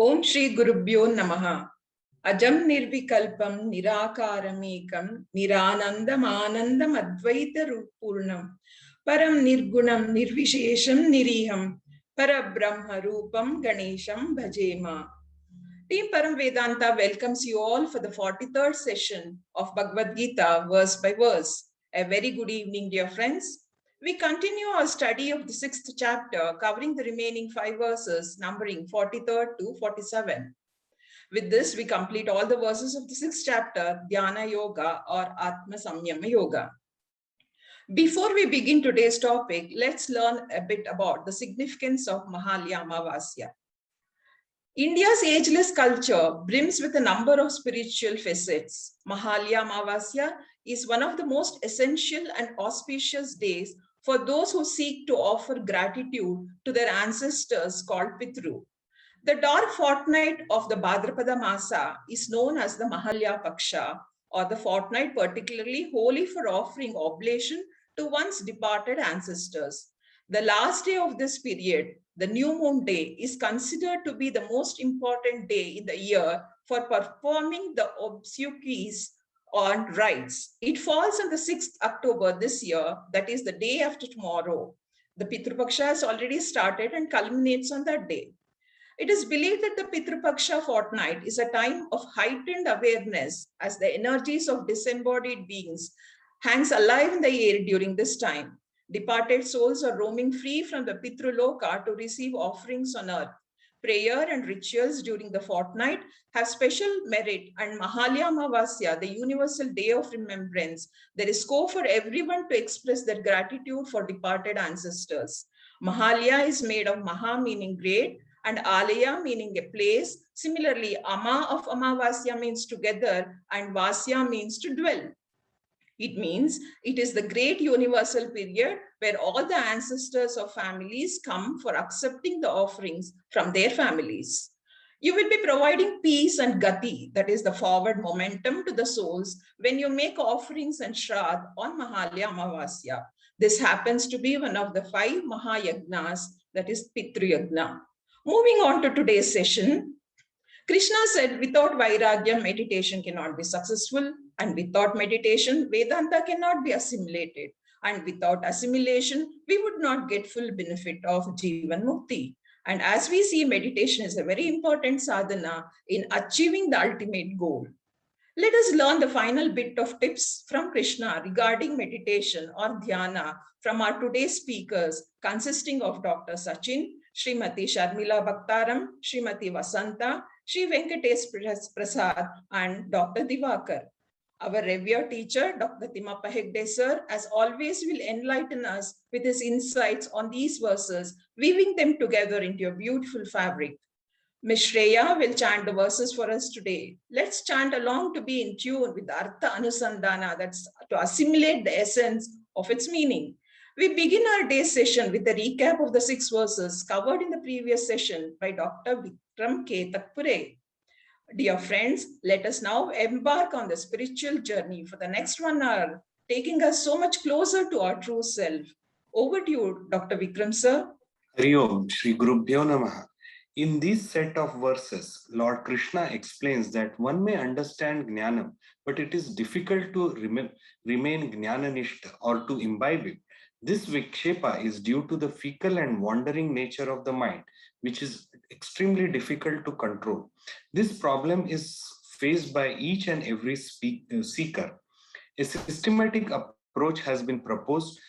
Om Shri Gurubhyo Namaha. Ajam Nirvikalpam Nirakaramekam Niranandam Anandam Advaita Purnam Param Nirgunam Nirvishesham Niriham Parabrahma Rupam Ganesham Bhajema. Team Param Vedanta welcomes you all for the 43rd session of Bhagavad Gita verse by verse. A very good evening, dear friends. We continue our study of the 6th chapter, covering the remaining 5 verses, numbering 43rd to 47. With this, we complete all the verses of the 6th chapter, Dhyana Yoga or Atma Samyama Yoga. Before we begin today's topic, let's learn a bit about the significance of Mahalya Amavasya. India's ageless culture brims with a number of spiritual facets. Mahalya Amavasya is one of the most essential and auspicious days for those who seek to offer gratitude to their ancestors called Pitru. The dark fortnight of the Bhadrapada Masa is known as the Mahalya Paksha, or the fortnight particularly holy for offering oblation to one's departed ancestors. The last day of this period, the new moon day, is considered to be the most important day in the year for performing the obsequies on rites. It falls on the 6th October this year, that is the day after tomorrow. The Pitru Paksha has already started and culminates on that day. It is believed that the Pitru Paksha fortnight is a time of heightened awareness as the energies of disembodied beings hangs alive in the air during this time. Departed souls are roaming free from the Pitru Loka to receive offerings on earth. Prayer and rituals during the fortnight have special merit, and Mahalya Amavasya, the universal day of remembrance, there is scope for everyone to express their gratitude for departed ancestors. Mahalya is made of Maha meaning great, and Alaya meaning a place. Similarly, Ama of Amavasya means together, and Vasya means to dwell. It means it is the great universal period where all the ancestors of families come for accepting the offerings from their families. You will be providing peace and gati, that is the forward momentum to the souls, when you make offerings and shraddh on Mahalya Amavasya. This happens to be one of the 5 Mahayagnas, that is Pitru Yagna. Moving on to today's session, Krishna said, without Vairagya, meditation cannot be successful, and without meditation, Vedanta cannot be assimilated, and without assimilation, we would not get full benefit of Jivan Mukti. And as we see, meditation is a very important sadhana in achieving the ultimate goal. Let us learn the final bit of tips from Krishna regarding meditation or dhyana from our today's speakers, consisting of Dr. Sachin, Srimati Sharmila Bhaktaram, Srimati Vasanta, Sri Venkatesh Prasad, and Dr. Divakar. Our revered teacher, Dr. Timappa Hegde sir, as always, will enlighten us with his insights on these verses, weaving them together into a beautiful fabric. Ms. Shreya will chant the verses for us today. Let's chant along to be in tune with the Artha Anusandhana, that's to assimilate the essence of its meaning. We begin our day's session with a recap of the 6 verses covered in the previous session by Dr. Vikram Ketakpure. Dear friends, let us now embark on the spiritual journey for the next 1 hour, taking us so much closer to our true self. Over to you, Dr. Vikram sir. Hari Om, Shri Gurubhyo Namaha. In this set of verses, Lord Krishna explains that one may understand Jnanam, but it is difficult to remain Jnananishta or to imbibe it. This Vikshepa is due to the fickle and wandering nature of the mind, which is extremely difficult to control. This problem is faced by each and every seeker. A systematic approach has been proposed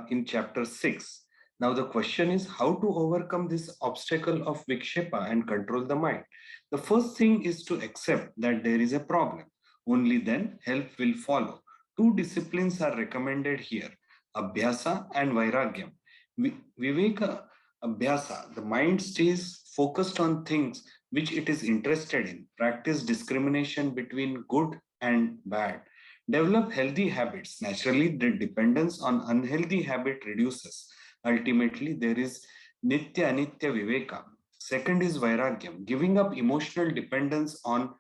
in chapter 6. Now the question is how to overcome this obstacle of Vikshepa and control the mind. The first thing is to accept that there is a problem. Only then help will follow. 2 disciplines are recommended here, Abhyasa and Vairagyam. Viveka Abhyasa, the mind stays focused on things which it is interested in. Practice discrimination between good and bad. Develop healthy habits. Naturally, the dependence on unhealthy habit reduces. Ultimately, there is Nitya Anitya Viveka. Second is Vairagyam, giving up emotional dependence on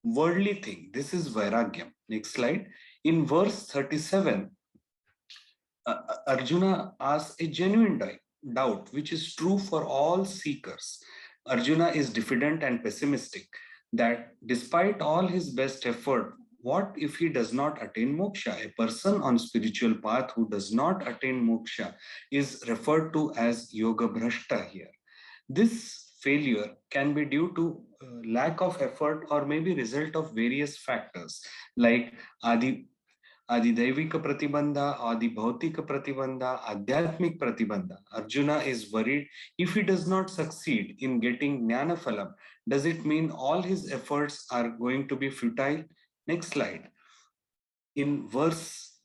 worldly thing. This is Vairagyam. Next slide. In verse 37, Arjuna asks a genuine doubt, which is true for all seekers. Arjuna is diffident and pessimistic that despite all his best effort, what if he does not attain moksha? A person on spiritual path who does not attain moksha is referred to as yoga bhrashta here. This failure can be due to lack of effort or maybe result of various factors like adi Adidaivika Pratibandha, Adibhautika Pratibandha, Adhyatmik Pratibandha. Arjuna is worried if he does not succeed in getting Jnana Phalam, does it mean all his efforts are going to be futile? Next slide. In verse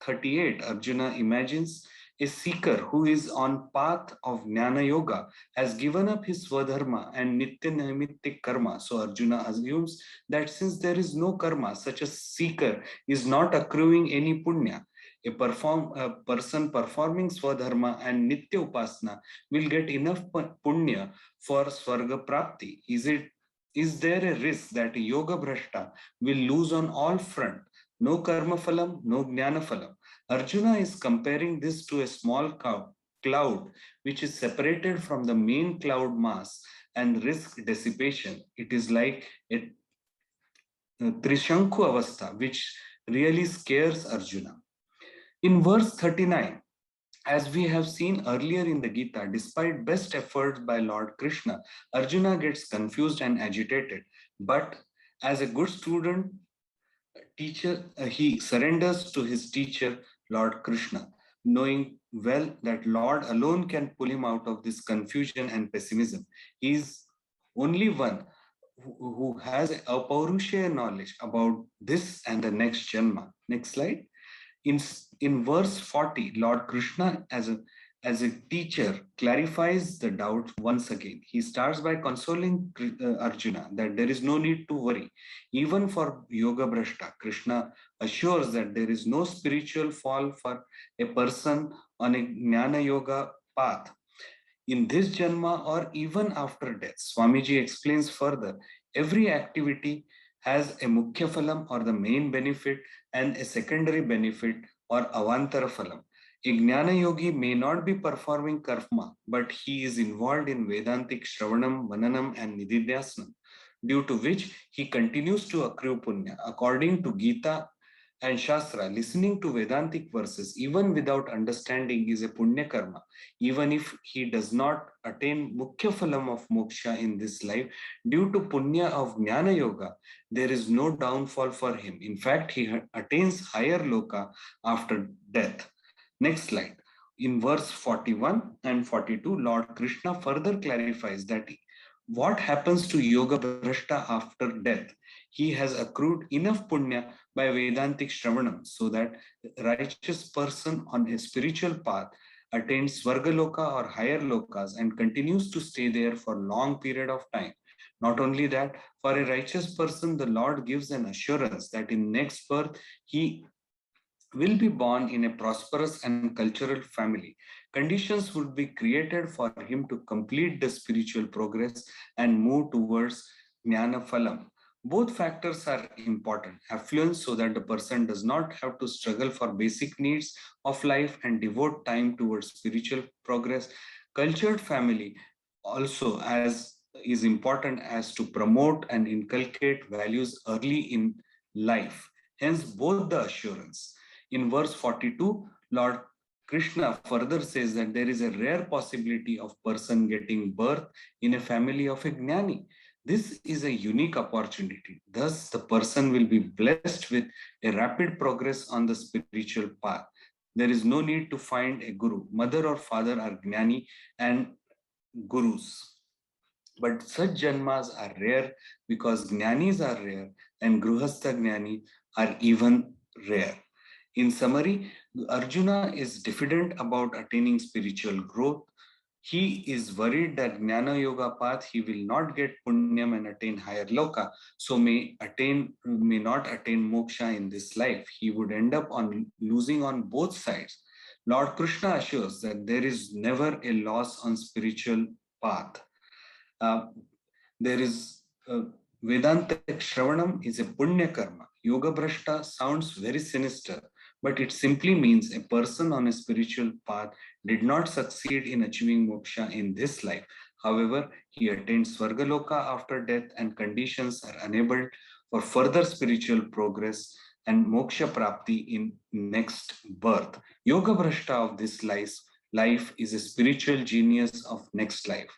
38, Arjuna imagines a seeker who is on path of Jnana Yoga has given up his Swadharma and Nitya Naimittik Karma. So Arjuna assumes that since there is no karma, such a seeker is not accruing any punya. A person performing Swadharma and Nitya Upasana will get enough punya for Swarga Prapti. Is there a risk that a Yoga Bhrashta will lose on all fronts? No karma phalam, no jnana phalam. Arjuna is comparing this to a small cloud which is separated from the main cloud mass and risk dissipation. It is like a Trishankhu Avastha, which really scares Arjuna. In verse 39, as we have seen earlier in the Gita, despite best efforts by Lord Krishna, Arjuna gets confused and agitated. But as a good student, he surrenders to his teacher, Lord Krishna, knowing well that Lord alone can pull him out of this confusion and pessimism. He is only one who has a Paurusha knowledge about this and the next Janma. Next slide. In verse 40, Lord Krishna, as a teacher, clarifies the doubt once again. He starts by consoling Arjuna that there is no need to worry. Even for Yoga Bhrashta, Krishna assures that there is no spiritual fall for a person on a Jnana Yoga path in this Janma or even after death. Swamiji explains further, every activity has a Mukhya Phalam or the main benefit and a secondary benefit or Avantara Phalam. A Jnana Yogi may not be performing karma, but he is involved in Vedantic Shravanam, Mananam and Nididhyasanam, due to which he continues to accrue punya. According to Gita and Shastra, listening to Vedantic verses, even without understanding, is a punya karma. Even if he does not attain Mukhya Phalam of moksha in this life, due to punya of Jnana Yoga, there is no downfall for him. In fact, he attains higher loka after death. Next slide. In verse 41 and 42, Lord Krishna further clarifies that what happens to Yoga Bhrashta after death? He has accrued enough punya by Vedantic Shravanam so that a righteous person on a spiritual path attains Svargaloka or higher lokas and continues to stay there for a long period of time. Not only that, for a righteous person, the Lord gives an assurance that in next birth, he will be born in a prosperous and cultural family. Conditions would be created for him to complete the spiritual progress and move towards Jnana Phalam. Both factors are important. Affluence so that the person does not have to struggle for basic needs of life and devote time towards spiritual progress. Cultured family also as is important as to promote and inculcate values early in life. Hence, both the assurance. In verse 42, Lord Krishna further says that there is a rare possibility of person getting birth in a family of a Jnani. This is a unique opportunity. Thus, the person will be blessed with a rapid progress on the spiritual path. There is no need to find a guru. Mother or father are Jnani and gurus. But such janmas are rare because Jnanis are rare and Gruhastha Jnani are even rare. In summary, Arjuna is diffident about attaining spiritual growth. He is worried that Jnana Yoga path he will not get punyam and attain higher loka, so may not attain moksha in this life. He would end up on losing on both sides. Lord Krishna assures that there is never a loss on spiritual path. There is Vedanta Shravanam is a punya karma. Yoga Bhrashta sounds very sinister, but it simply means a person on a spiritual path did not succeed in achieving moksha in this life. However, he attains Svargaloka after death, and conditions are enabled for further spiritual progress and moksha prapti in next birth. Yoga Bhrashta of this life is a spiritual genius of next life.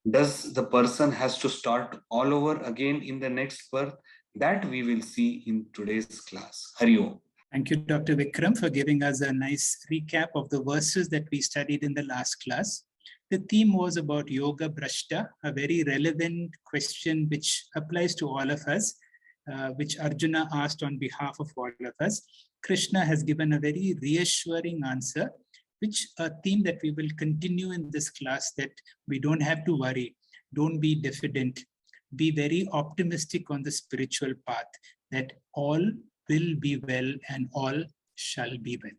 Does the person has to start all over again in the next birth? That we will see in today's class. Hari Om. Thank you, Dr. Vikram, for giving us a nice recap of the verses that we studied in the last class. The theme was about Yoga Bhrashta, a very relevant question which applies to all of us, which Arjuna asked on behalf of all of us. Krishna has given a very reassuring answer, which a theme that we will continue in this class, that we don't have to worry, don't be diffident, be very optimistic on the spiritual path, that all will be well and all shall be well.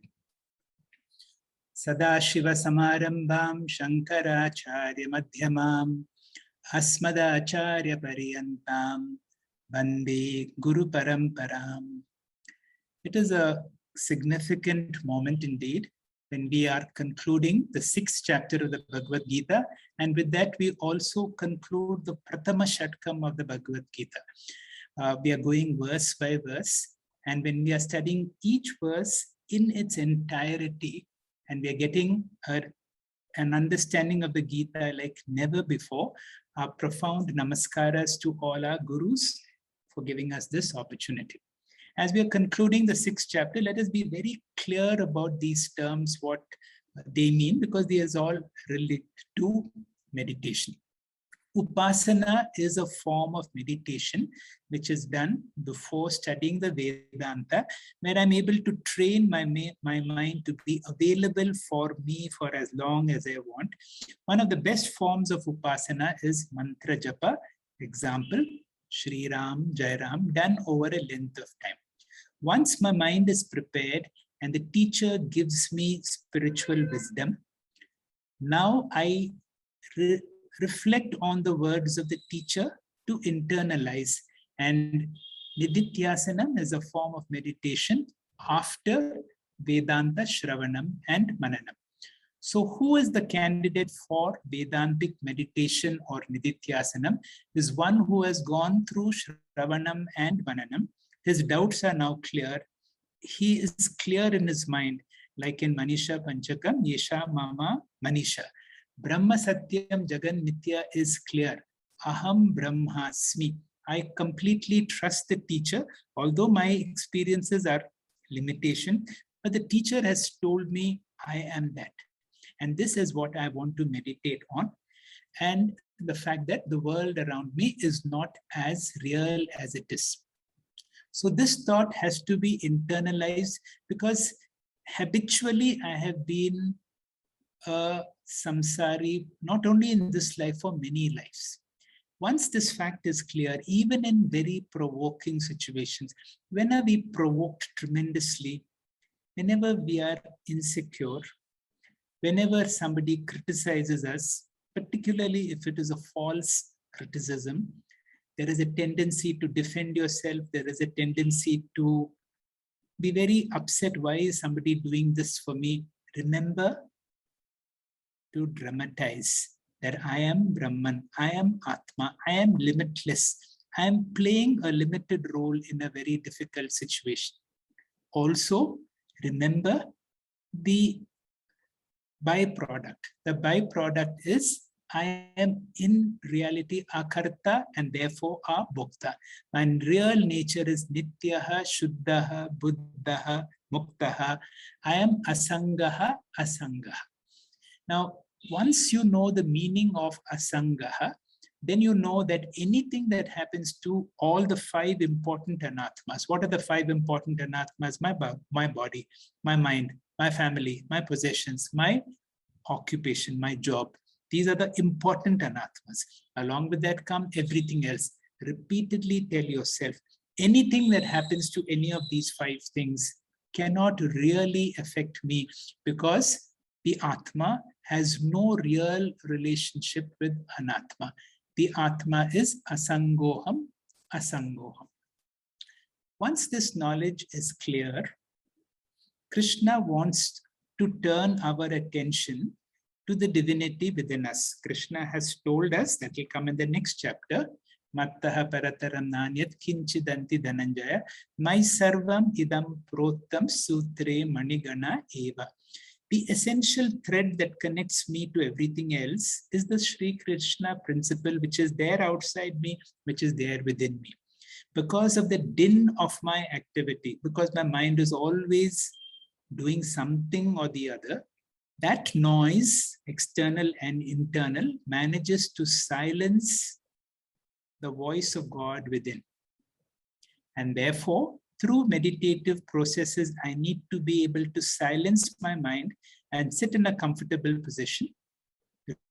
Sadashiva Samarambham Shankaracharya Madhyamam Asmadacharya Pariyantam Vande Guru Paramparam. It is a significant moment indeed when we are concluding the 6th chapter of the Bhagavad Gita, and with that we also conclude the Prathama Shatkam of the Bhagavad Gita. We are going verse by verse, and when we are studying each verse in its entirety, and we are getting an understanding of the Gita like never before, our profound namaskaras to all our gurus for giving us this opportunity. As we are concluding the 6th chapter, let us be very clear about these terms, what they mean, because they are all related to meditation. Upasana is a form of meditation which is done before studying the Vedanta, where I'm able to train my mind to be available for me for as long as I want. One of the best forms of Upasana is Mantra Japa, example, Shri Ram, Jai Ram, done over a length of time. Once my mind is prepared and the teacher gives me spiritual wisdom, now I reflect on the words of the teacher to internalize. And Nididhyasanam is a form of meditation after Vedanta Shravanam and Mananam. So who is the candidate for Vedantic meditation or Nididhyasanam? Is one who has gone through Shravanam and Mananam. His doubts are now clear. He is clear in his mind, like in Manisha Panchakam, Yesha Mama Manisha. Brahma Satyam Jagan Nitya is clear. Aham Brahmasmi. I completely trust the teacher, although my experiences are limitation, but the teacher has told me I am that. And this is what I want to meditate on. And the fact that the world around me is not as real as it is. So this thought has to be internalized, because habitually I have been a samsari, not only in this life, for many lives. Once this fact is clear, even in very provoking situations, when are we provoked tremendously, whenever we are insecure, whenever somebody criticizes us, particularly if it is a false criticism, there is a tendency to defend yourself. There is a tendency to be very upset. Why is somebody doing this for me? Remember to dramatize that I am Brahman, I am Atma, I am limitless. I am playing a limited role in a very difficult situation. Also, remember the byproduct. The byproduct is I am in reality akarta and therefore a bhokta. My real nature is nityaha, shuddhaha, buddhaha, muktaha. I am asangaha, asangaha. Now, once you know the meaning of asangaha, then you know that anything that happens to all the 5 important anatmas. What are the 5 important anatmas? My body, my mind, my family, my possessions, my occupation, my job. These are the important anatmas. Along with that come everything else. Repeatedly tell yourself, anything that happens to any of these 5 things cannot really affect me, because the Atma has no real relationship with Anatma. The Atma is asangoham, asangoham. Once this knowledge is clear, Krishna wants to turn our attention to the divinity within us. Krishna has told us, that will come in the next chapter, Mattaha parataram nanyat kinchidanti dhananjaya, my sarvam idam prottam sutre manigana eva. The essential thread that connects me to everything else is the Sri Krishna principle, which is there outside me, which is there within me. Because of the din of my activity, because my mind is always doing something or the other, that noise, external and internal, manages to silence the voice of God within. And therefore, through meditative processes, I need to be able to silence my mind and sit in a comfortable position,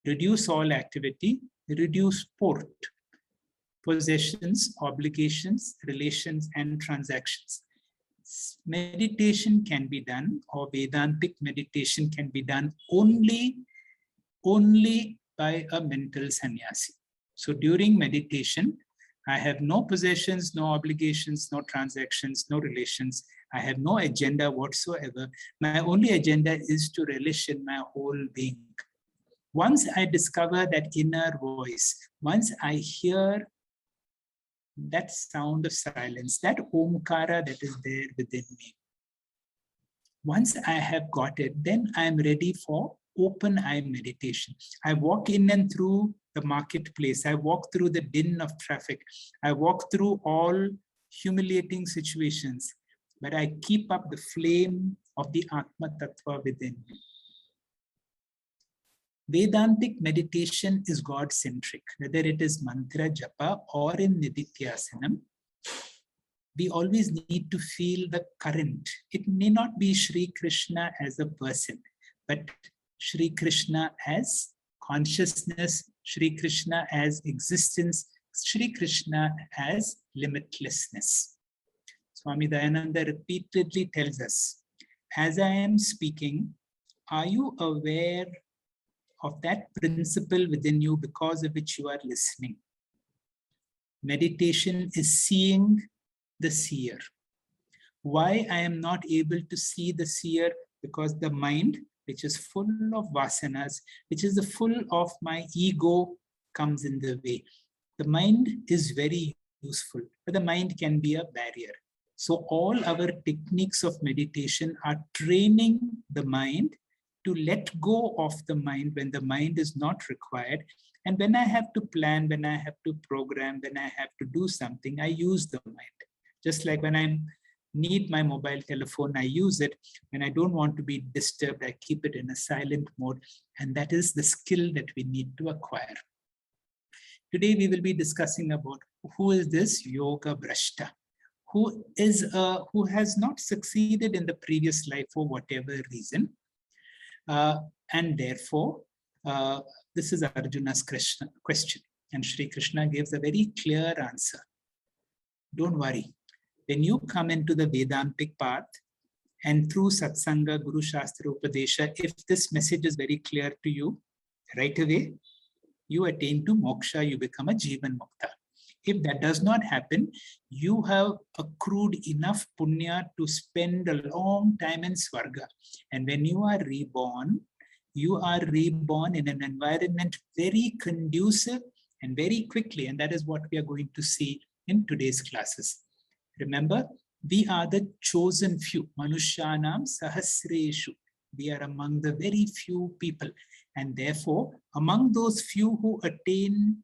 reduce all activity, reduce port, possessions, obligations, relations, and transactions. Meditation can be done, or Vedantic meditation can be done only by a mental sannyasi. So during meditation, I have no possessions, no obligations, no transactions, no relations. I have no agenda whatsoever. My only agenda is to relish in my whole being. Once I discover that inner voice, once I hear that sound of silence, that omkara that is there within me, once I have got it, then I am ready for open eye meditation. I walk in and through the marketplace. I walk through the din of traffic. I walk through all humiliating situations, but I keep up the flame of the Atma Tattva within me. Vedantic meditation is God-centric, whether it is mantra japa or in nididhyasanam. We always need to feel the current. It may not be Sri Krishna as a person, but Sri Krishna as consciousness, Sri Krishna as existence, Sri Krishna as limitlessness. Swami Dayananda repeatedly tells us, as I am speaking, are you aware of that principle within you because of which you are listening? Meditation is seeing the seer. Why I am not able to see the seer? Because the mind, which is full of vasanas, which is full of my ego, comes in the way. The mind is very useful, but the mind can be a barrier. So all our techniques of meditation are training the mind to let go of the mind when the mind is not required. And when I have to plan, when I have to program, when I have to do something, I use the mind. Just like when I need my mobile telephone, I use it. When I don't want to be disturbed, I keep it in a silent mode. And that is the skill that we need to acquire. Today, we will be discussing about who is this Yoga Brashta, who has not succeeded in the previous life for whatever reason. And therefore, this is Arjuna's question. And Sri Krishna gives a very clear answer. Don't worry. When you come into the Vedantic path and through Satsanga, Guru Shastra, Upadesha, if this message is very clear to you, right away, you attain to moksha, you become a Jivan Mukta. If that does not happen, you have accrued enough punya to spend a long time in Swarga. And when you are reborn in an environment very conducive and very quickly. And that is what we are going to see in today's classes. Remember, we are the chosen few. Manushyanam sahasreshu. We are among the very few people. And therefore, among those few who attain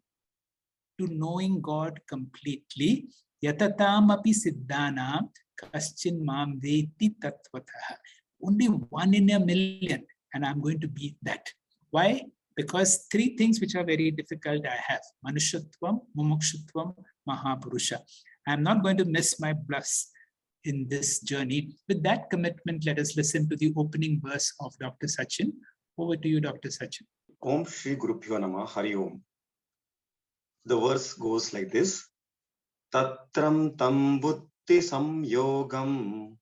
to knowing God completely, yatatam api siddhanam kaschin mam veti tattvataha. Only 1 in a million, and I'm going to beat that. Why? Because 3 things which are very difficult I have. Manushatvam, mumukshutvam, mahapurusha. I'm not going to miss my bus in this journey. With that commitment, let us listen to the opening verse of Dr. Sachin. Over to you, Dr. Sachin. Om Shri Gurubhyo Namah Hari Om. The verse goes like this. Tatram tam buddhi samyogam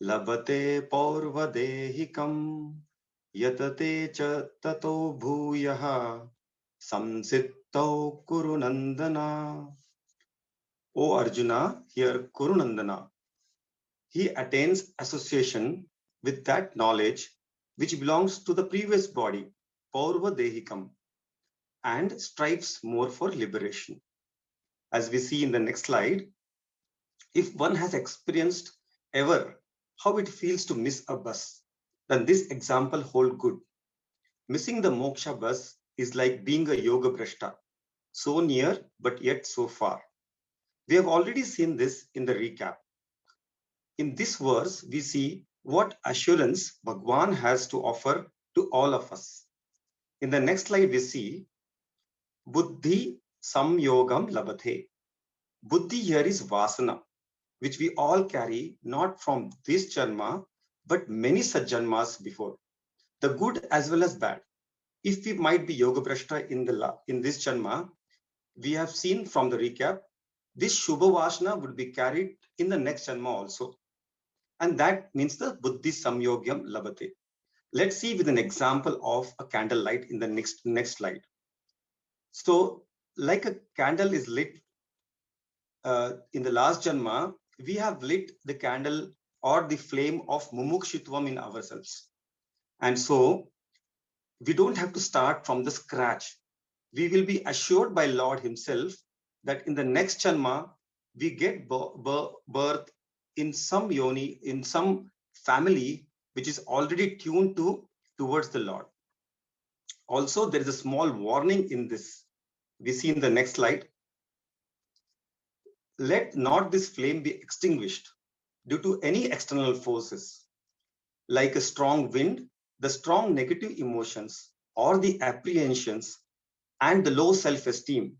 labate paurvadehikam yatate cha tato bhuyaha samsittau kurunandana. O Arjuna, here Kurunandana, he attains association with that knowledge which belongs to the previous body, Paurva Dehikam and strives more for liberation. As we see in the next slide, if one has experienced ever how it feels to miss a bus, then this example holds good. Missing the moksha bus is like being a yoga brashta, so near but yet so far. We have already seen this in the recap. In this verse, we see what assurance Bhagwan has to offer to all of us. In the next slide, we see Buddhi Samyogam Labhathe. Buddhi here is Vasana, which we all carry not from this janma, but many such janmas before, the good as well as bad. If we might be yoga brashta in this janma, we have seen from the recap, this Shubha Vasana would be carried in the next janma also. And that means the Buddhi Samyogyam Labhate. Let's see with an example of a candlelight in the next slide. So, like a candle is lit in the last janma, we have lit the candle or the flame of mumukshitvam in ourselves. And so, we don't have to start from the scratch. We will be assured by Lord himself that in the next janma, we get birth in some yoni, in some family which is already tuned towards the Lord. Also, there is a small warning in this. We see in the next slide. Let not this flame be extinguished due to any external forces, like a strong wind, the strong negative emotions, or the apprehensions, and the low self-esteem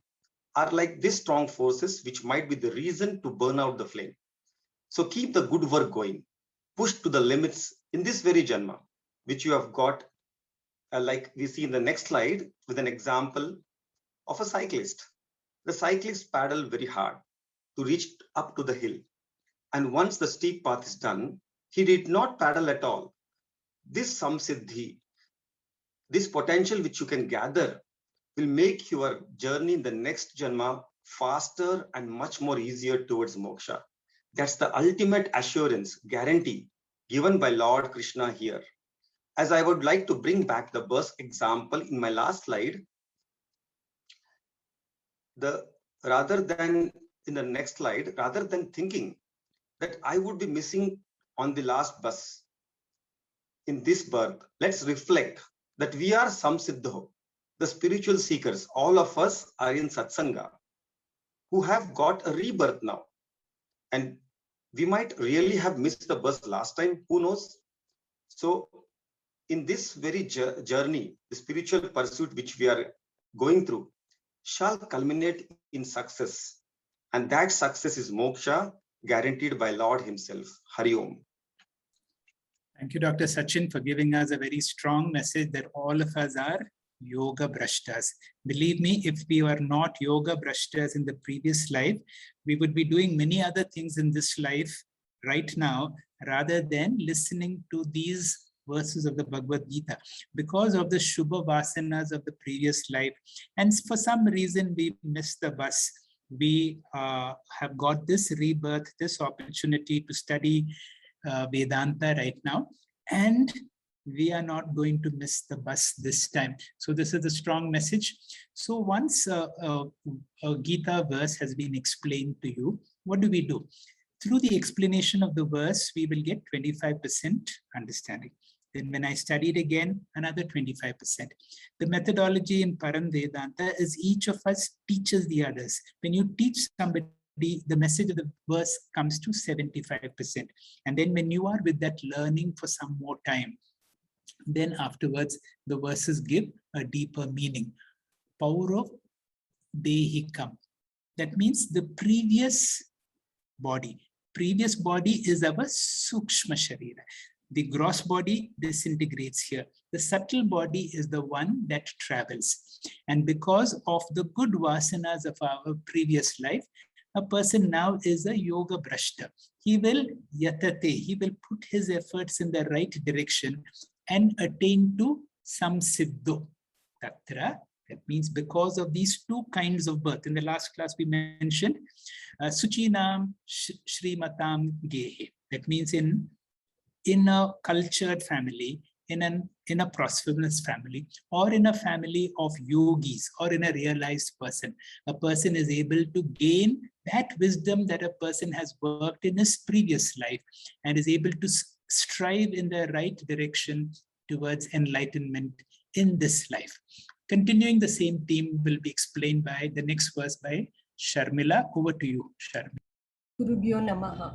are like these strong forces which might be the reason to burn out the flame. So keep the good work going, push to the limits in this very janma, which you have got, like we see in the next slide with an example of a cyclist. The cyclist paddled very hard to reach up to the hill. And once the steep path is done, he did not paddle at all. This samsiddhi, this potential which you can gather will make your journey in the next janma faster and much more easier towards moksha. That's the ultimate assurance, guarantee given by Lord Krishna here. As I would like to bring back the bus example in my last slide, rather than thinking that I would be missing on the last bus in this birth, let's reflect that we are samsiddho, the spiritual seekers. All of us are in satsanga who have got a rebirth now. And we might really have missed the bus last time, who knows? So in this very journey, the spiritual pursuit which we are going through shall culminate in success. And that success is moksha, guaranteed by Lord himself. Hari Om. Thank you, Dr. Sachin, for giving us a very strong message that all of us are yoga brashtas. Believe me, if we were not yoga brashtas in the previous life, we would be doing many other things in this life right now, rather than listening to these verses of the Bhagavad Gita, because of the Shubha Vasanas of the previous life. And for some reason, we missed the bus. We have got this rebirth, this opportunity to study Vedanta right now, and we are not going to miss the bus this time. So this is a strong message. So once a Gita verse has been explained to you, what do we do? Through the explanation of the verse, we will get 25% understanding. Then when I studied again, another 25%. The methodology in Param Vedanta is each of us teaches the others. When you teach somebody, the message of the verse comes to 75%. And then when you are with that learning for some more time, then afterwards, the verses give a deeper meaning. Pauro Dehikam. That means the previous body. Previous body is our Sukshma Sharira. The gross body disintegrates here. The subtle body is the one that travels. And because of the good vasanas of our previous life, a person now is a yoga brashta. He will yatate, he will put his efforts in the right direction and attain to samsiddho. Tatra, that means because of these two kinds of birth. In the last class we mentioned Suchinam Shrimatam Gehe. That means in a cultured family, in a prosperous family, or in a family of yogis, or in a realized person. A person is able to gain that wisdom that a person has worked in his previous life and is able to strive in the right direction towards enlightenment in this life. Continuing the same theme will be explained by the next verse by Sharmila. Over to you, Sharmila. Gurubhyo Namaha.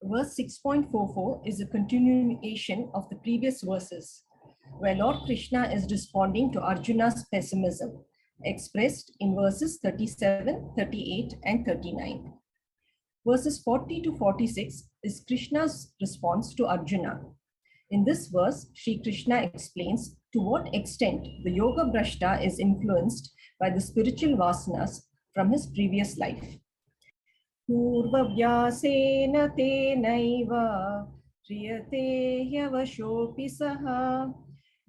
Verse 6.44 is a continuation of the previous verses, where Lord Krishna is responding to Arjuna's pessimism, expressed in verses 37, 38, and 39. Verses 40 to 46 is Krishna's response to Arjuna. In this verse, Sri Krishna explains to what extent the Yoga Bhrashta is influenced by the spiritual vasanas from his previous life. Purvavyasena tenaiva riyate yavashopi saha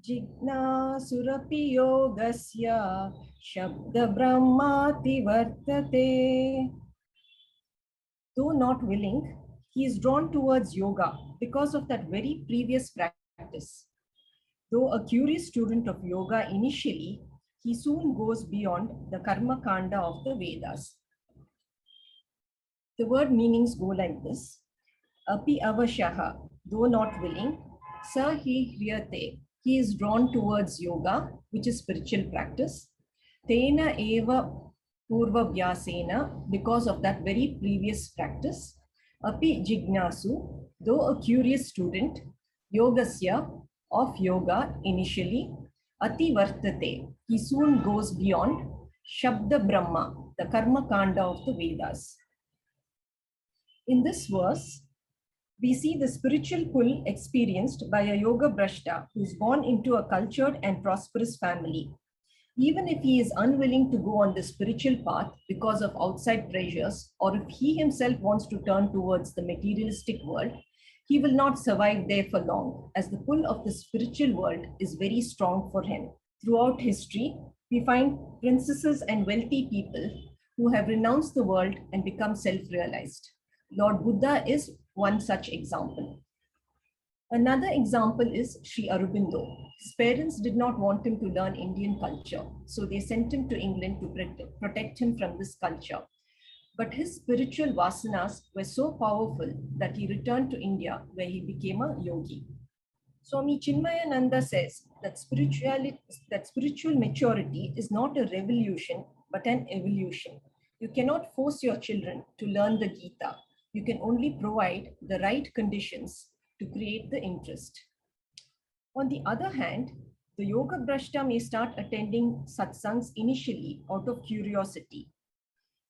jignasurapi yogasya shabda brahmati vartate. Though not willing, he is drawn towards yoga because of that very previous practice. Though a curious student of yoga initially, he soon goes beyond the karma kanda of the Vedas. The word meanings go like this. Api avashaha, though not willing, sa hi hriyate, he is drawn towards yoga, which is spiritual practice. Tena eva purva vyasena, because of that very previous practice. Api jignasu, though a curious student, yogasya, of yoga initially, ati vartate, he soon goes beyond Shabda Brahma, the karma kanda of the Vedas. In this verse, we see the spiritual pull experienced by a yoga bhrashta who is born into a cultured and prosperous family. Even if he is unwilling to go on the spiritual path because of outside pressures, or if he himself wants to turn towards the materialistic world, he will not survive there for long, as the pull of the spiritual world is very strong for him. Throughout history, we find princesses and wealthy people who have renounced the world and become self-realized. Lord Buddha is one such example. Another example is Sri Aurobindo. His parents did not want him to learn Indian culture, so they sent him to England to protect him from this culture. But his spiritual vasanas were so powerful that he returned to India, where he became a yogi. Swami Chinmayananda says that spiritual maturity is not a revolution, but an evolution. You cannot force your children to learn the Gita. You can only provide the right conditions to create the interest. On the other hand, the yoga bhrashta may start attending satsangs initially out of curiosity,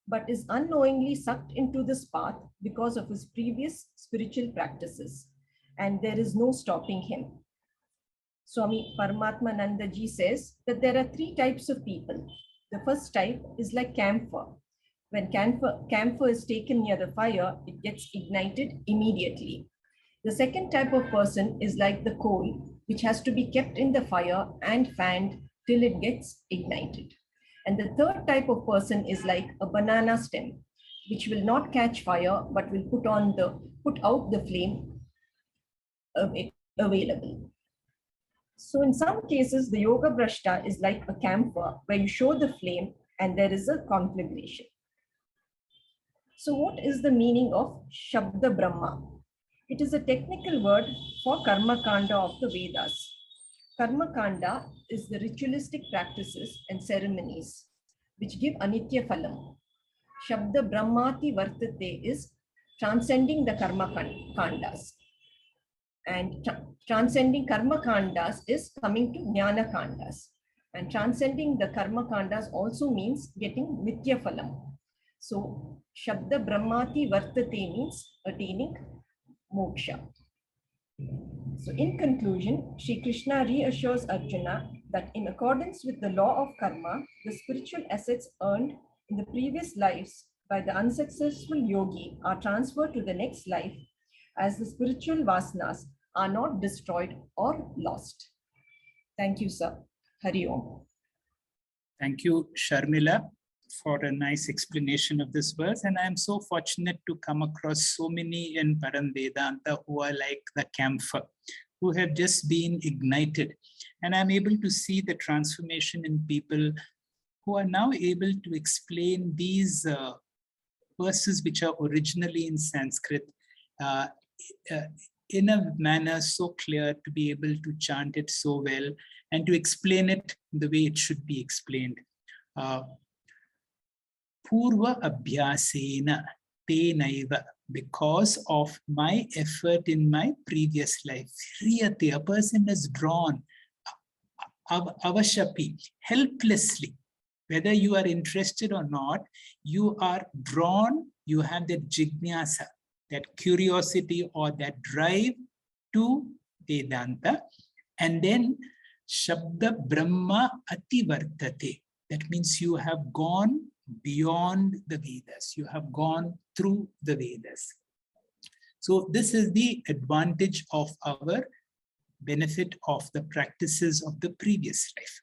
but is unknowingly sucked into this path because of his previous spiritual practices, and there is no stopping him. Swami Paramatmananda Ji says that there are three types of people. The first type is like camphor. When camphor is taken near the fire, it gets ignited immediately. The second type of person is like the coal, which has to be kept in the fire and fanned till it gets ignited. And the third type of person is like a banana stem, which will not catch fire, but will put out the flame available. So in some cases, the yoga bhrashta is like a camphor where you show the flame and there is a conflagration. So what is the meaning of Shabda Brahma? It is a technical word for Karma Kanda of the Vedas. Karma Kanda is the ritualistic practices and ceremonies which give Anitya Phalam. Shabda Brahmati Vartate is transcending the Karma Kandas. And transcending Karma Kandas is coming to Jnana Kandas. And transcending the Karma Kandas also means getting Nitya Phalam. So Shabda Brahmati Vartate means attaining moksha. So in conclusion, Shri Krishna reassures Arjuna that in accordance with the law of karma, the spiritual assets earned in the previous lives by the unsuccessful yogi are transferred to the next life, as the spiritual vasanas are not destroyed or lost. Thank you, sir. Hari Om. Thank you, Sharmila, for a nice explanation of this verse. And I am so fortunate to come across so many in Param Vedanta who are like the camphor, who have just been ignited. And I'm able to see the transformation in people who are now able to explain these verses which are originally in Sanskrit uh, in a manner so clear, to be able to chant it so well and to explain it the way it should be explained. Purva abhyasena tenaiva, because of my effort in my previous life. Hriyate, a person is drawn, avashapi, helplessly. Whether you are interested or not, you are drawn, you have that jignyasa, that curiosity or that drive to Vedanta. And then Shabda Brahma Ativartate. That means you have gone beyond the Vedas. You have gone through the Vedas. So this is the advantage of our benefit of the practices of the previous life.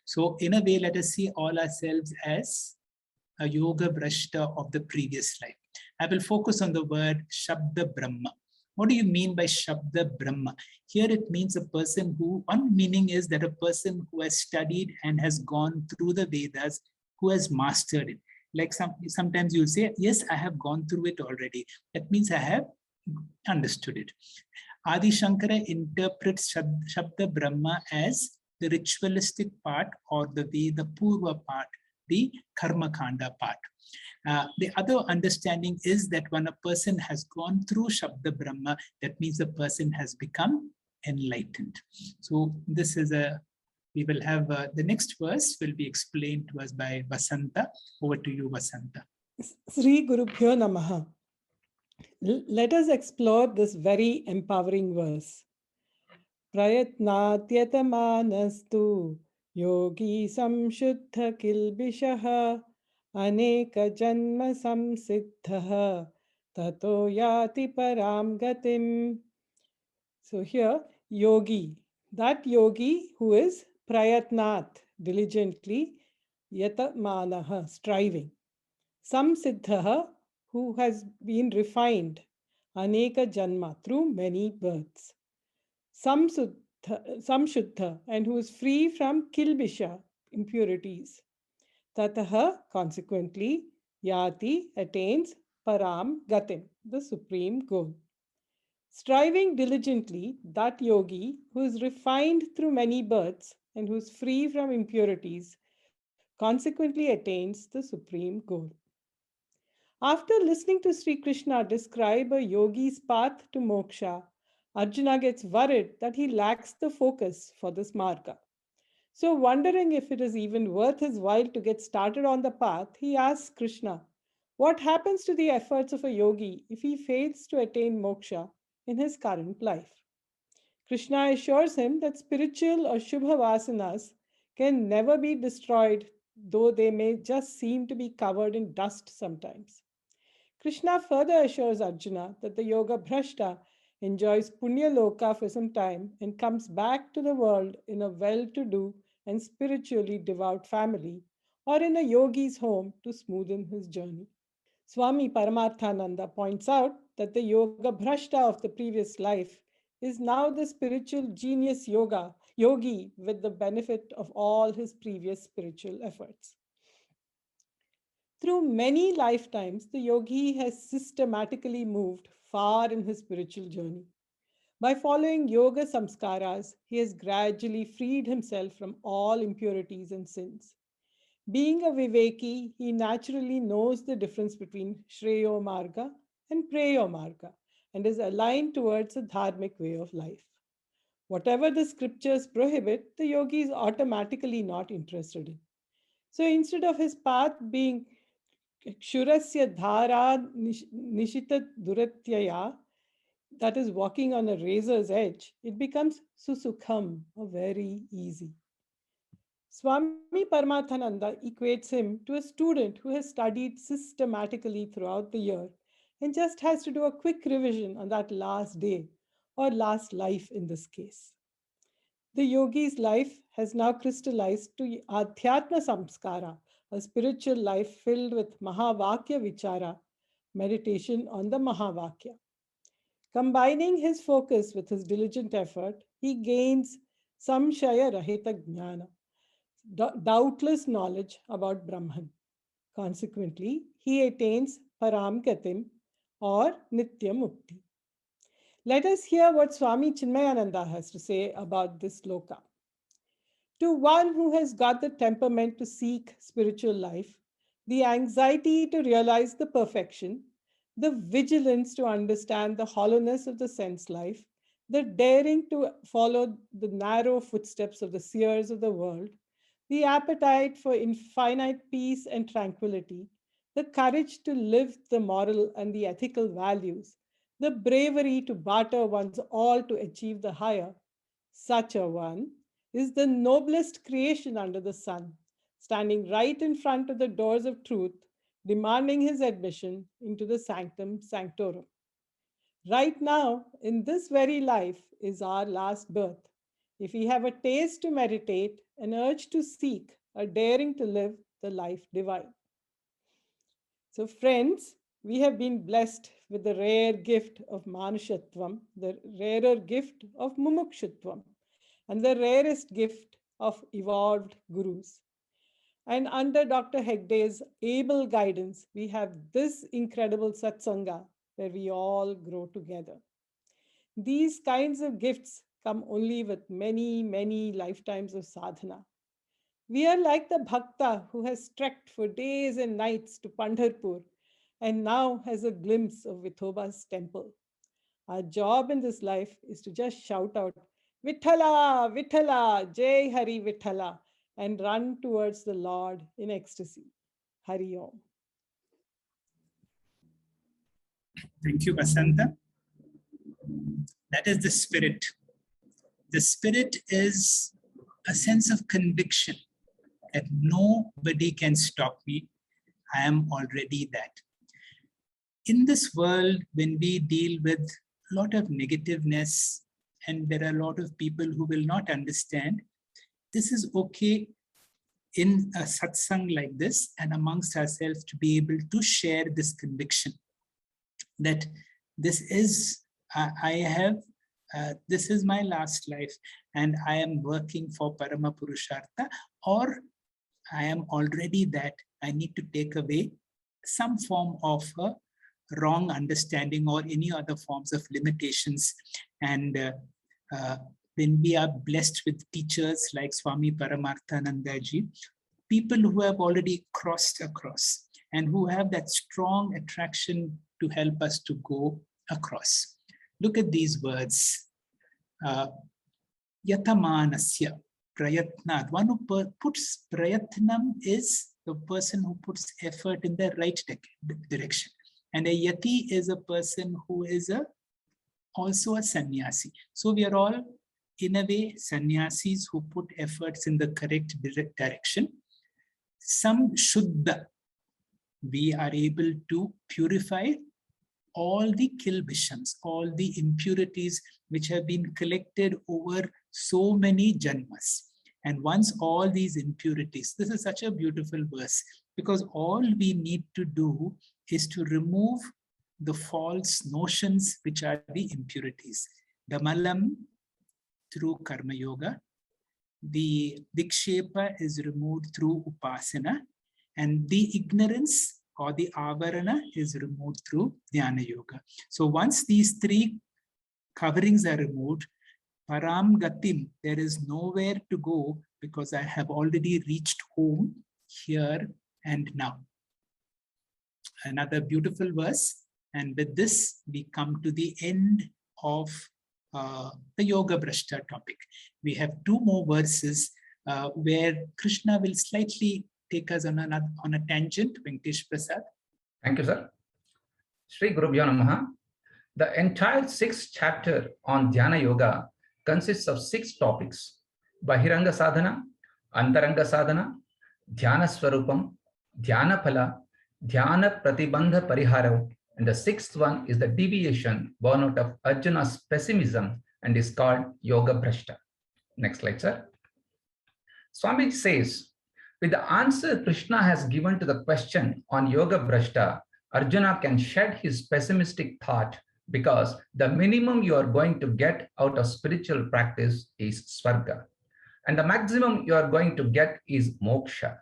So in a way, let us see all ourselves as a yoga brashta of the previous life. I will focus on the word Shabda Brahma. What do you mean by Shabda Brahma? Here it means a person who, one meaning is that a person who has studied and has gone through the Vedas, who has mastered it. Like sometimes you'll say, yes, I have gone through it already. That means I have understood it. Adi Shankara interprets Shabda Brahma as the ritualistic part or the Veda Purva part, the Karma Kanda part. The other understanding is that when a person has gone through Shabda Brahma, that means the person has become enlightened. So this is we will have the next verse will be explained to us by Vasanta. Over to you, Vasanta. Sri Gurubhyo Namaha. Let us explore this very empowering verse. Prayatnatyatamaanastu yogi samshuddha kilbishaha aneka janma samsiddha tato yati param gatim. So here, yogi, that yogi who is prayatnat, diligently, yatamanaha, striving, samsiddha, who has been refined, aneka janma, through many births, samshuddha, and who is free from kilbisha, impurities, tataha, consequently, yati, attains, param gatim, the supreme goal. Striving diligently, that yogi who is refined through many births and who is free from impurities, consequently attains the supreme goal. After listening to Sri Krishna describe a yogi's path to moksha, Arjuna gets worried that he lacks the focus for this marga. So, wondering if it is even worth his while to get started on the path, he asks Krishna, what happens to the efforts of a yogi if he fails to attain moksha in his current life? Krishna assures him that spiritual or shubha vasanas can never be destroyed, though they may just seem to be covered in dust sometimes. Krishna further assures Arjuna that the yoga bhrashta enjoys punya loka for some time and comes back to the world in a well-to-do and spiritually devout family or in a yogi's home to smoothen his journey. Swami Paramarthananda points out that the yoga bhrashta of the previous life is now the spiritual genius yogi with the benefit of all his previous spiritual efforts. Through many lifetimes, the yogi has systematically moved far in his spiritual journey. By following yoga samskaras, he has gradually freed himself from all impurities and sins. Being a viveki, he naturally knows the difference between Shreyo Marga and Preyo Marga and is aligned towards a dharmic way of life. Whatever the scriptures prohibit, the yogi is automatically not interested in. So instead of his path being Kshurasya dhara nishita duratyaya, that is walking on a razor's edge, it becomes susukham, a very easy. Swami Paramarthananda equates him to a student who has studied systematically throughout the year and just has to do a quick revision on that last day or last life in this case. The yogi's life has now crystallized to Adhyatma Samskara, a spiritual life filled with Mahavakya Vichara, meditation on the Mahavakya. Combining his focus with his diligent effort, he gains samshaya rahita jnana, doubtless knowledge about Brahman. Consequently, he attains param gatim or nitya mukti. Let us hear what Swami Chinmayananda has to say about this sloka. To one who has got the temperament to seek spiritual life, the anxiety to realize the perfection, the vigilance to understand the hollowness of the sense life, the daring to follow the narrow footsteps of the seers of the world, the appetite for infinite peace and tranquility, the courage to live the moral and the ethical values, the bravery to barter one's all to achieve the higher, such a one is the noblest creation under the sun, standing right in front of the doors of truth, demanding his admission into the sanctum sanctorum. Right now, in this very life, is our last birth. If we have a taste to meditate, an urge to seek, a daring to live the life divine. So, friends, we have been blessed with the rare gift of Manushatvam, the rarer gift of Mumukshutvam, and the rarest gift of evolved gurus. And under Dr. Hegde's able guidance, we have this incredible satsanga where we all grow together. These kinds of gifts come only with many, many lifetimes of sadhana. We are like the bhakta who has trekked for days and nights to Pandharpur and now has a glimpse of Vithoba's temple. Our job in this life is to just shout out, Vithala, Vithala, Jai Hari Vithala, and run towards the Lord in ecstasy. Hari Om. Thank you, Basanta. That is the spirit. The spirit is a sense of conviction that nobody can stop me. I am already that. In this world, when we deal with a lot of negativeness, and there are a lot of people who will not understand, this is okay in a satsang like this and amongst ourselves to be able to share this conviction that this is, this is my last life and I am working for Parama Purushartha, or I am already that. I need to take away some form of a wrong understanding or any other forms of limitations. And when we are blessed with teachers like Swami Paramarthanandaji, people who have already crossed across and who have that strong attraction to help us to go across. Look at these words. Yatamanasya prayatnat. One who puts prayatnam is the person who puts effort in the right direction. And a yati is a person who is also a sannyasi. So we are all, in a way, sannyasis who put efforts in the correct direction. Some shuddha, we are able to purify all the kilbishams, all the impurities which have been collected over so many janmas. And once all these impurities, this is such a beautiful verse, because all we need to do is to remove the false notions which are the impurities. Damalam through Karma Yoga, the Dikshepa is removed through Upasana, and the ignorance or the Avarana is removed through Dhyana Yoga. So once these three coverings are removed, Param Gatim, there is nowhere to go because I have already reached home here and now. Another beautiful verse. And with this, we come to the end of the Yoga Brashta topic. We have two more verses where Krishna will slightly take us on a tangent. Venkatesh Prasad. Thank you, sir. Shri Gurubhyo Namaha. The entire 6th chapter on Dhyana Yoga consists of 6 topics: Bahiranga Sadhana, Antaranga Sadhana, Dhyana Swarupam, Dhyana Phala, Dhyana Pratibandha Parihara, and the 6th one is the deviation born out of Arjuna's pessimism and is called Yoga Brashta. Next slide, sir. Swami says, with the answer Krishna has given to the question on Yoga Brashta, Arjuna can shed his pessimistic thought because the minimum you are going to get out of spiritual practice is Svarga. And the maximum you are going to get is moksha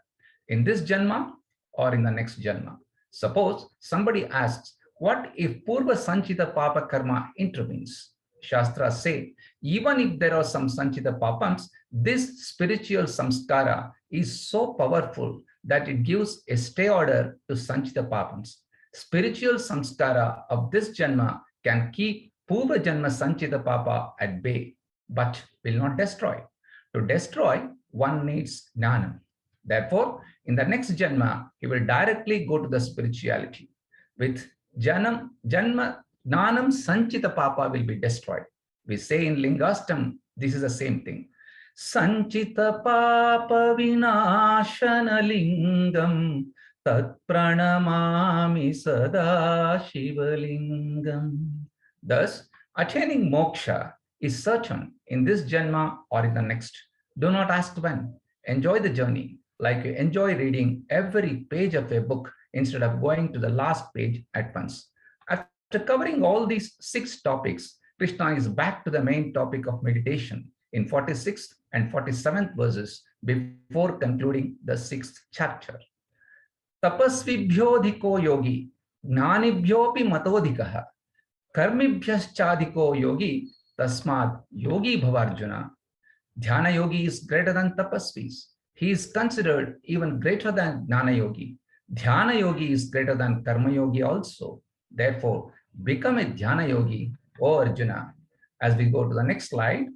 in this janma or in the next janma. Suppose somebody asks, what if Purva Sanchita Papa Karma intervenes? Shastras say, even if there are some Sanchita Papams, this spiritual samskara is so powerful that it gives a stay order to Sanchita Papams. Spiritual samskara of this janma can keep Purva Janma Sanchita Papa at bay, but will not destroy. To destroy, one needs Jnanam. Therefore, in the next janma, he will directly go to the spirituality. With Janma, Jnanam Sanchita Papa will be destroyed. We say in Lingastam, this is the same thing. Sanchita Papa Vinashana Lingam Tat Pranamami Sada Shivalingam. Thus, attaining moksha is certain in this janma or in the next. Do not ask when. Enjoy the journey like you enjoy reading every page of a book instead of going to the last page at once. After covering all these 6 topics, Krishna is back to the main topic of meditation in 46th and 47th verses before concluding the 6th chapter. Tapasvibhyodhiko yogi, gnanibhyopi matodhikaha, karmibhyaschadhiko yogi, tasmad yogi bhavarjuna. Dhyana yogi is greater than tapasvis. He is considered even greater than Jnana yogi. Dhyana yogi is greater than karma yogi also. Therefore, become a Dhyana yogi, O Arjuna. As we go to the next slide.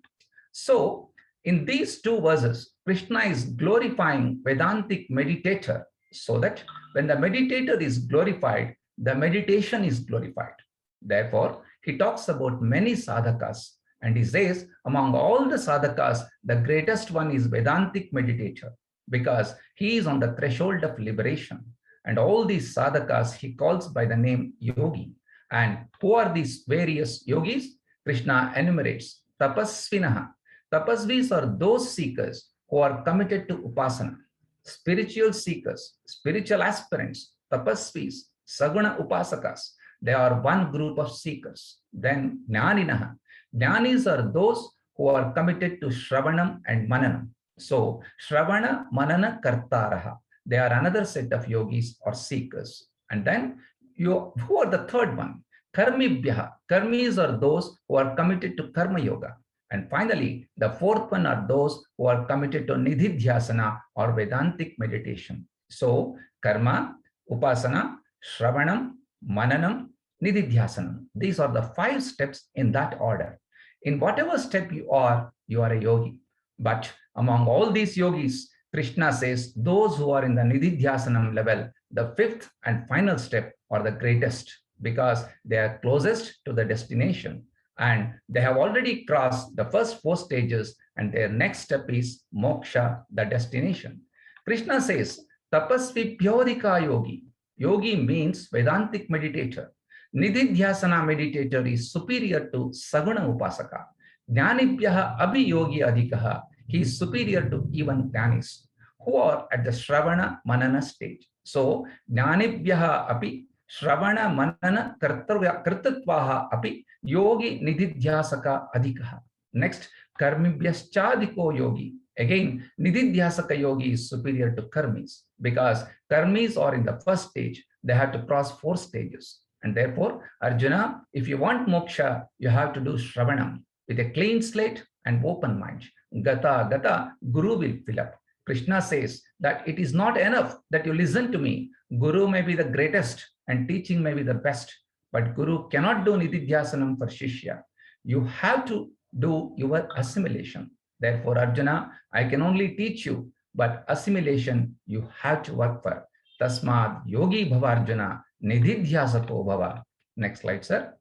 So, in these 2 verses, Krishna is glorifying Vedantic meditator so that when the meditator is glorified, the meditation is glorified. Therefore, he talks about many sadhakas and he says, among all the sadhakas, the greatest one is Vedantic meditator because he is on the threshold of liberation. And all these sadhakas he calls by the name yogi. And who are these various yogis? Krishna enumerates tapasvinaha. Tapasvis are those seekers who are committed to upasana. Spiritual seekers, spiritual aspirants, tapasvis, saguna upasakas. They are one group of seekers. Then jnaninaha. Jnanis are those who are committed to Shravanam and Mananam. So Shravana, Manana, Kartaraha. They are another set of yogis or seekers. And then who are the third one? Karmibhyaha. Karmis are those who are committed to Karma Yoga. And finally, the fourth one are those who are committed to Nididhyasana or Vedantic meditation. So Karma, Upasana, Shravanam, Mananam, Nididhyasanam. These are the 5 steps in that order. In whatever step you are a yogi. But among all these yogis, Krishna says those who are in the Nididhyasanam level, the 5th and final step are the greatest because they are closest to the destination. And they have already crossed the first 4 stages and their next step is moksha, the destination. Krishna says, tapasvibhyodhika yogi. Yogi means Vedantic meditator. Nididhyasana meditator is superior to Saguna Upasaka. Jnanibhyaha abhi yogi adhikaha. He is superior to even Jnanis who are at the Shravana Manana stage. So, Jnanibhyaha api Shravana Manana Kartatvaha api yogi Nididhyasaka adhikaha. Next, Karmibhyaschadhiko yogi. Again, Nididhyasaka yogi is superior to Karmis because Karmis are in the first stage. They have to cross 4 stages. And therefore, Arjuna, if you want moksha, you have to do Shravanam with a clean slate and open mind. Gata, Guru will fill up. Krishna says that it is not enough that you listen to me. Guru may be the greatest and teaching may be the best, but Guru cannot do Nididhyasanam for Shishya. You have to do your assimilation. Therefore, Arjuna, I can only teach you, but assimilation you have to work for. Tasmad yogi bhava Arjuna. Nididhyasako bhava. Next slide, sir.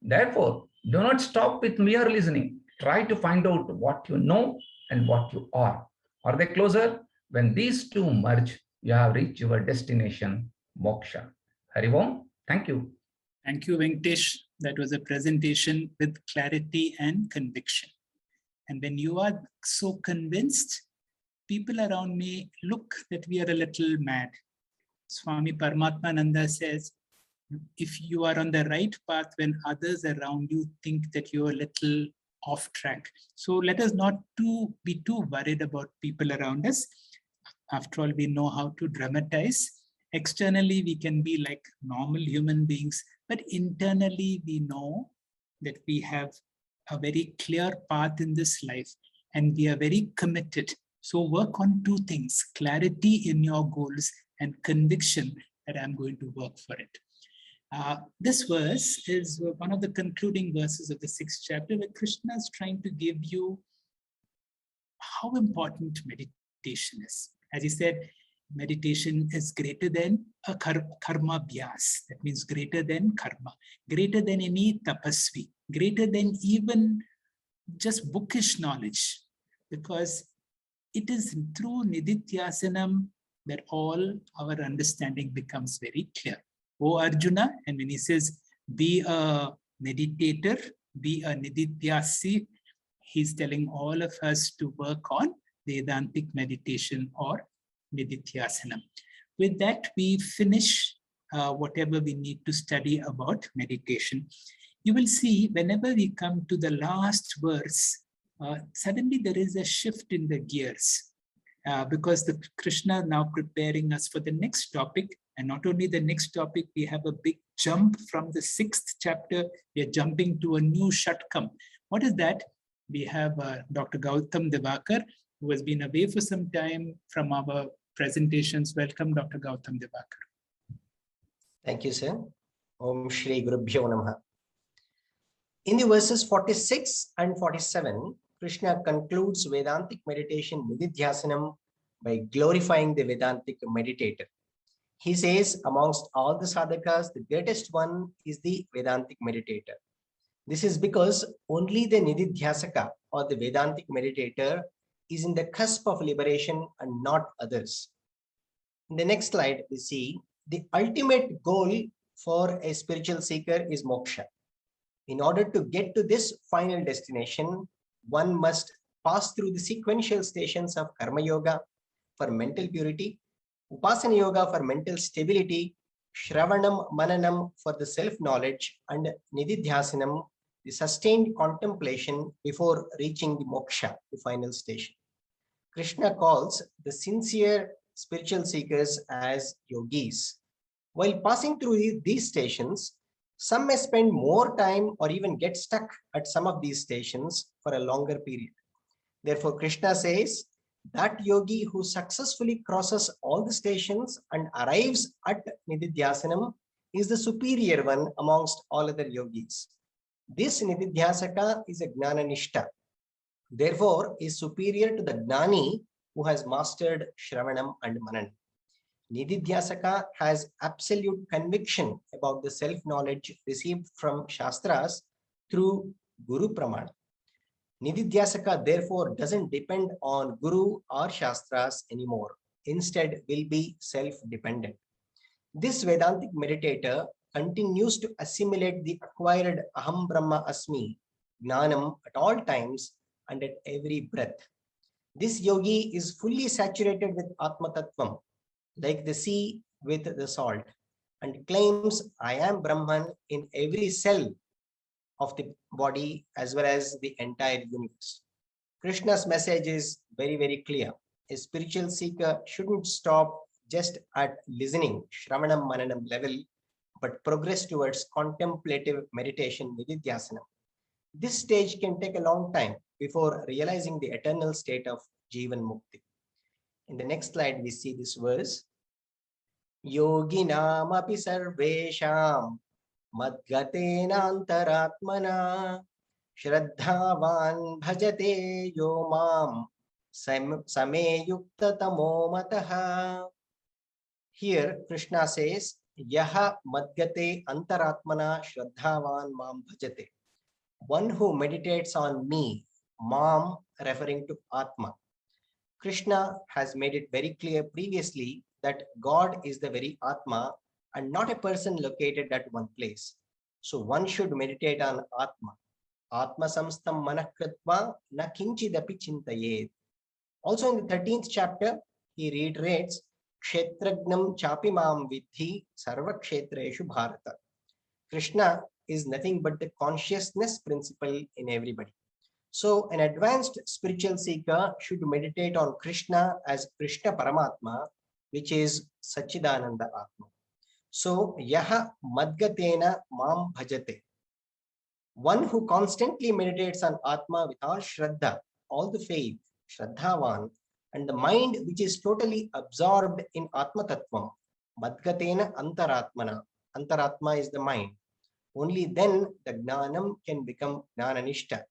Therefore, do not stop with mere listening. Try to find out what you know and what you are. Are they closer? When these 2 merge, you have reached your destination, moksha. Hari Om. Thank you. Thank you, Venkatesh. That was a presentation with clarity and conviction. And when you are so convinced, people around me look that we are a little mad. Swami Paramatmananda says, if you are on the right path when others around you think that you're a little off track. So let us not be too worried about people around us. After all, we know how to dramatize. Externally, we can be like normal human beings, but internally, we know that we have a very clear path in this life and we are very committed. So work on two things: clarity in your goals and conviction that I'm going to work for it. This verse is one of the concluding verses of the 6th chapter, where Krishna is trying to give you how important meditation is. As he said, meditation is greater than a karma abhyas. That means greater than karma, greater than any tapasvi, greater than even just bookish knowledge, because it is through nididhyasanam that all our understanding becomes very clear. O Arjuna, and when he says, be a meditator, be a nididhyasi, he's telling all of us to work on Vedantic meditation or nididhyasanam. With that, we finish whatever we need to study about meditation. You will see whenever we come to the last verse, suddenly there is a shift in the gears. Because the Krishna now preparing us for the next topic, and not only the next topic, we have a big jump from the 6th chapter. We are jumping to a new Shatkam. What is that? We have Dr. Gautam Devakar, who has been away for some time from our presentations. Welcome, Dr. Gautam Devakar. Thank you, sir. Om Shri Gurubhyo Namaha. In the verses 46 and 47, Krishna concludes Vedantic meditation Nididhyasanam by glorifying the Vedantic meditator. He says, amongst all the sadhakas, the greatest one is the Vedantic meditator. This is because only the Nididhyasaka or the Vedantic meditator is in the cusp of liberation and not others. In the next slide, we see the ultimate goal for a spiritual seeker is moksha. In order to get to this final destination, one must pass through the sequential stations of Karma Yoga for mental purity, Upasana Yoga for mental stability, Shravanam Mananam for the self-knowledge, and Nididhyasanam, the sustained contemplation before reaching the moksha, the final station. Krishna calls the sincere spiritual seekers as yogis. While passing through these stations, some may spend more time or even get stuck at some of these stations for a longer period. Therefore, Krishna says that yogi who successfully crosses all the stations and arrives at Nididhyasanam is the superior one amongst all other yogis. This Nididhyasaka is a Gnananishta. Therefore, is superior to the Gnani who has mastered Shravanam and Mananam. Nididhyasaka has absolute conviction about the self-knowledge received from Shastras through Guru Pramana. Nididhyasaka therefore doesn't depend on Guru or Shastras anymore. Instead, will be self-dependent. This Vedantic meditator continues to assimilate the acquired Aham Brahma Asmi, Gnanam, at all times and at every breath. This yogi is fully saturated with Atma Tattvam, like the sea with the salt, and claims, I am Brahman in every cell of the body as well as the entire universe. Krishna's message is very, very clear. A spiritual seeker shouldn't stop just at listening, Shravanam Mananam level, but progress towards contemplative meditation, Nididhyasanam. This stage can take a long time before realizing the eternal state of Jivan Mukti. In the next slide, we see this verse. Yoginam api sarvesham madgatena antaratmana shraddhavan bhajate yo mam same yukta tamo mataha. Here Krishna says, Yaha madgate antaratmana shraddhavan mam bhajate. One who meditates on me, mam referring to Atma. Krishna has made it very clear previously that God is the very Atma and not a person located at one place. So one should meditate on Atma. Atma samstam manakritva na kinchidapi chintayet. Also in the 13th chapter, he reiterates, Kshetragnam chapi mam vidhi sarva kshetreshu bharata. Krishna is nothing but the consciousness principle in everybody. So an advanced spiritual seeker should meditate on Krishna as Krishna Paramatma, which is Sachidananda Atma. So yaha madgatena mam bhajate. One who constantly meditates on Atma with all Shraddha, all the faith, Shraddhavan, and the mind which is totally absorbed in Atma Tattvam, madgatena antaratmana. Antaratma is the mind. Only then the Gnanam can become Gnananishta.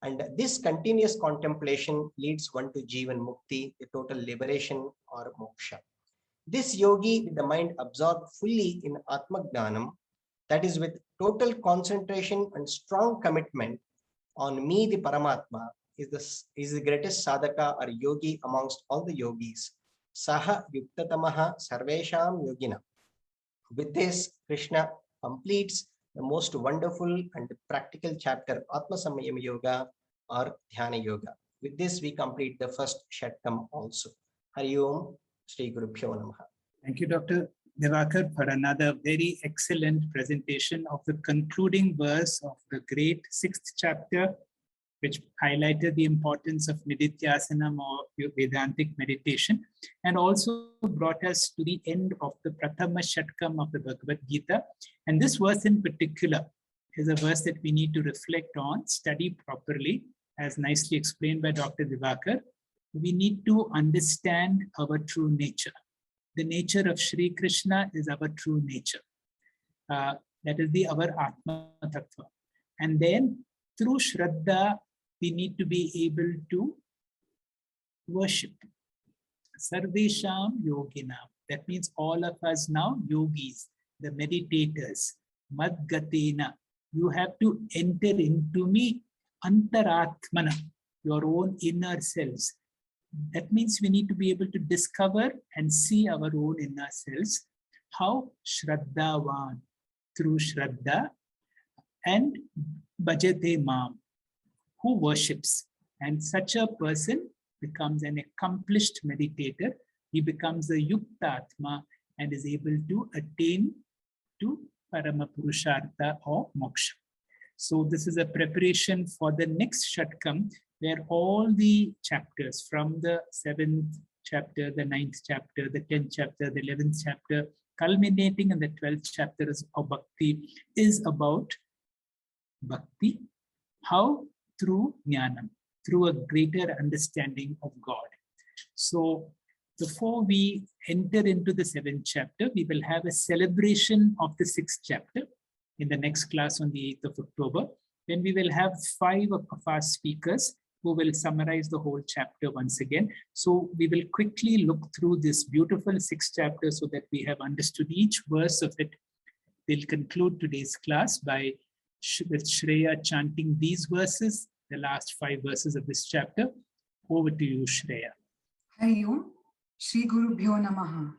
And this continuous contemplation leads one to Jivan Mukti, the total liberation or moksha. This yogi with the mind absorbed fully in Atma Gnanam, that is with total concentration and strong commitment on me, the Paramatma, is the greatest sadhaka or yogi amongst all the yogis. Saha yuktatamaha sarvesham yogina. With this, Krishna completes the most wonderful and practical chapter, Atma Samyama Yoga or Dhyana Yoga. With this, we complete the first Shatkam also. Hari Om, Shri Gurubhyo Namaha. Thank you, Dr. Divakar, for another very excellent presentation of the concluding verse of the great 6th chapter, which highlighted the importance of Nididhyasanam or Vedantic meditation, and also brought us to the end of the Prathama Shatkam of the Bhagavad Gita. And this verse in particular is a verse that we need to reflect on, study properly, as nicely explained by Dr. Divakar. We need to understand our true nature. The nature of Shri Krishna is our true nature. That is our Atma Tattva. And then through Shraddha, we need to be able to worship. Sarvesham Yoginam. That means all of us now, yogis, the meditators, Madgatena. You have to enter into me, Antaratmana, your own inner selves. That means we need to be able to discover and see our own inner selves. How? Shraddhavan, through Shraddha, and Bhajate Mam, who worships. And such a person becomes an accomplished meditator. He becomes a Yuktatma and is able to attain to Paramapurushartha or Moksha. So this is a preparation for the next Shatkam, where all the chapters from the 7th chapter, the 9th chapter, the 10th chapter, the 11th chapter, culminating in the 12th chapter of Bhakti, is about Bhakti. How? Through Jnanam, through a greater understanding of God. So before we enter into the 7th chapter, we will have a celebration of the 6th chapter in the next class on the 8th of October. Then we will have 5 of our speakers who will summarize the whole chapter once again. So we will quickly look through this beautiful 6th chapter so that we have understood each verse of it. We'll conclude today's class by with Shreya chanting these verses, the last 5 verses of this chapter. Over to you, Shreya. Hari Om, Shri Gurubhyo Namaha.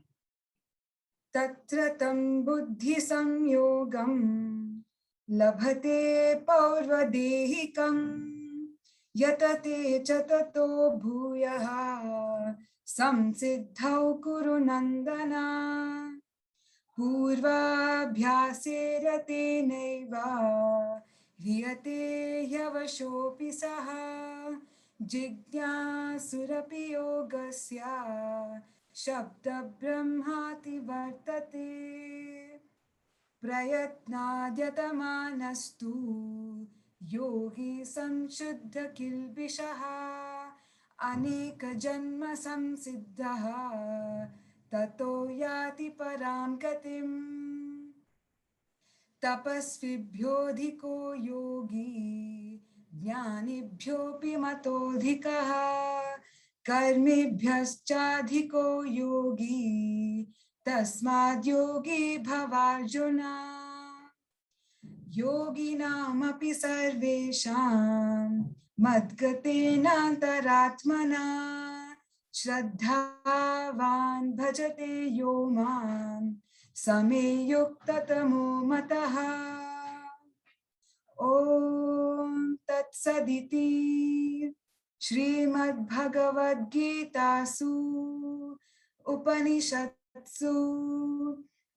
Tatratam buddhi samyogam labhate paurvadehikam yatate chatato bhuyaha samsiddhau kuru nandana purvabhyasere naiva hriyate yavashopi saha jignasurapi yogasya shabda brahmati vartate prayatnadyatamaanastu yogi samshuddha kilbishaha aneka janma samsiddhaha tato yati param gatim tapasvibhyodhiko yogi jnanibhyopi matodhikaha karmibhyaschadhiko yogi tasmad yogi bhavarjuna yoginamapi sarvesham madgatena antaratmana shraddhavan bhajate yo mam same yuktatamo mataha. Om Tat Saditi Srimad Bhagavad Gita Su उपनिषत्सु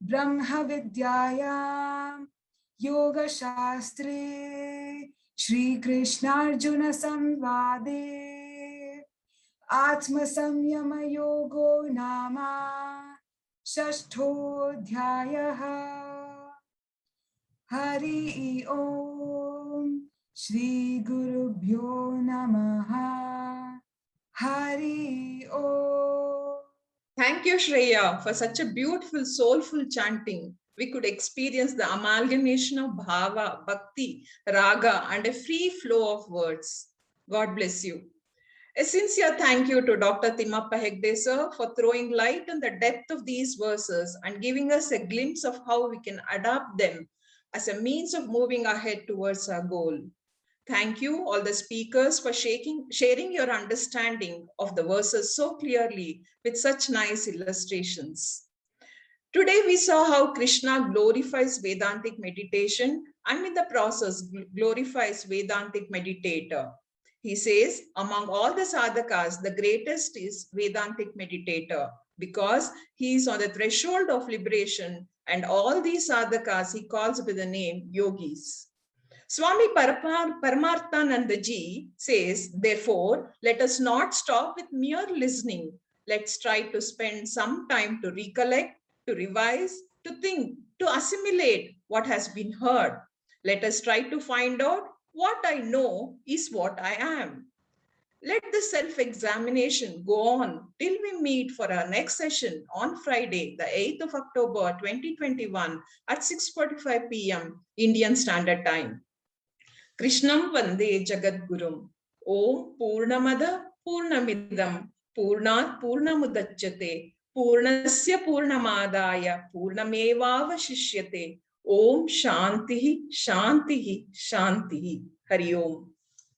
ब्रह्मविद्यायां योगशास्त्रे श्रीकृष्णार्जुन संवादे आत्मसंयमयोगो नाम षष्ठोऽध्यायः। हरि ओम श्री गुरुभ्यो नमः। Hari Om. Thank you, Shreya, for such a beautiful, soulful chanting. We could experience the amalgamation of bhava, bhakti, raga, and a free flow of words. God bless you. A sincere thank you to Dr. Timmappa Hegde sir for throwing light on the depth of these verses and giving us a glimpse of how we can adapt them as a means of moving ahead towards our goal. Thank you, all the speakers, for sharing your understanding of the verses so clearly with such nice illustrations. Today, we saw how Krishna glorifies Vedantic meditation and in the process glorifies Vedantic meditator. He says, among all the sadhakas, the greatest is Vedantic meditator because he is on the threshold of liberation, and all these sadhakas he calls by the name yogis. Swami Paramarthananda ji says, therefore, let us not stop with mere listening. Let's try to spend some time to recollect, to revise, to think, to assimilate what has been heard. Let us try to find out what I know is what I am. Let the self-examination go on till we meet for our next session on Friday, the 8th of October, 2021 at 6:45 p.m. Indian Standard Time. Krishnam Vande Jagadgurum. Om Purnamada Purnamidam Purnat Purnamudachyate Purnasya Purnamadaya Purnamevavashishyate. Om Shantihi Shantihi Shantihi. Hari Om.